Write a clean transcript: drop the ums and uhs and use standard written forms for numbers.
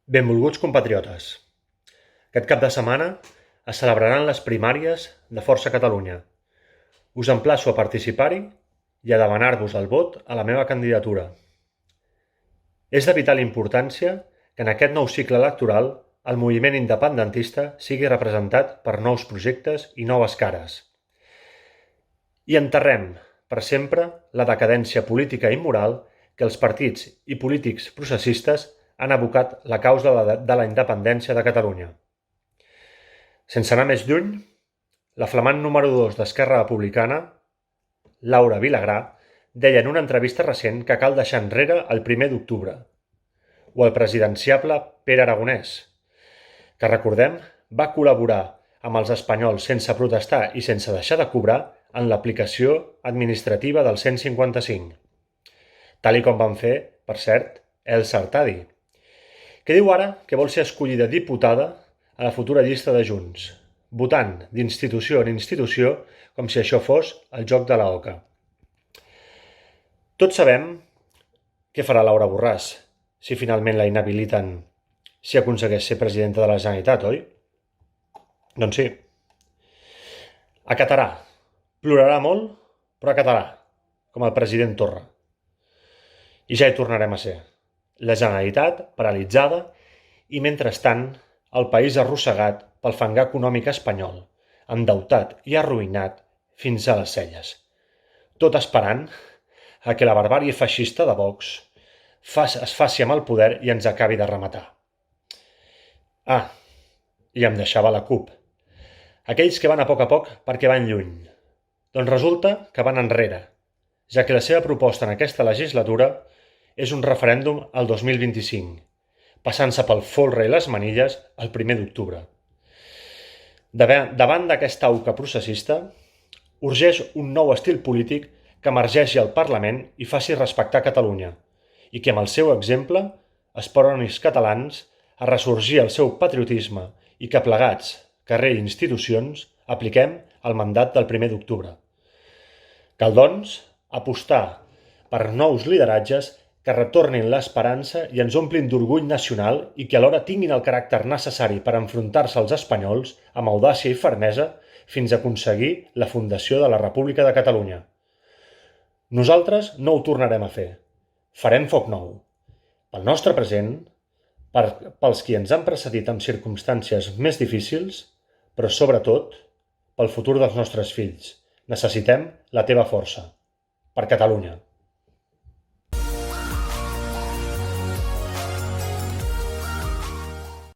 Benvolguts compatriotes, aquest cap de setmana es celebraran les primàries de Força Catalunya. Us emplaço a participar-hi i a demanar-vos el vot a la meva candidatura. És de vital importància que en aquest nou cicle electoral el moviment independentista sigui representat per nous projectes i noves cares. I enterrem per sempre la decadència política i moral que els partits i polítics processistes han abocat la causa de la independència de Catalunya. Sense anar més lluny, la flamant número 2 d'Esquerra Republicana, Laura Vilagrà, deia en una entrevista recent que cal deixar enrere el 1 d'octubre, o el presidenciable Pere Aragonès, que recordem va col·laborar amb els espanyols sense protestar i sense deixar de cobrar en l'aplicació administrativa del 155, tal com van fer, per cert, Elsa Artadi, que diu ara que vol ser escollida diputada a la futura llista de Junts, votant d'institució en institució com si això fos el joc de l'oca. Tots sabem què farà Laura Borràs si finalment la inhabiliten si aconsegueix ser presidenta de la Generalitat, oi? Doncs sí. Acatarà. Plorarà molt, però acatarà, com el president Torra. I ja hi tornarem a ser. La Generalitat paralitzada i, mentrestant, el país arrossegat pel fangar econòmic espanyol, endeutat i arruïnat fins a les celles. Tot esperant a que la barbàrie feixista de Vox es faci amb el poder i ens acabi de rematar. I em deixava la CUP. Aquells que van a poc perquè van lluny. Doncs resulta que van enrere, ja que la seva proposta en aquesta legislatura és un referèndum al 2025, passant-se pel folre i les manilles el 1 d'octubre. Davant d'aquesta auca processista, urgeix un nou estil polític que emergeixi al Parlament i faci respectar Catalunya, i que amb el seu exemple esporoni els catalans a ressorgir el seu patriotisme i que plegats, carrer i institucions, apliquem el mandat del 1 d'octubre. Cal, doncs, apostar per nous lideratges que retornin l'esperança i ens omplin d'orgull nacional i que alhora tinguin el caràcter necessari per enfrontar-se als espanyols amb audàcia i fermesa fins a aconseguir la fundació de la República de Catalunya. Nosaltres no ho tornarem a fer. Farem foc nou. Pel nostre present, pels qui ens han precedit en circumstàncies més difícils, però sobretot pel futur dels nostres fills. Necessitem la teva força. Per Catalunya.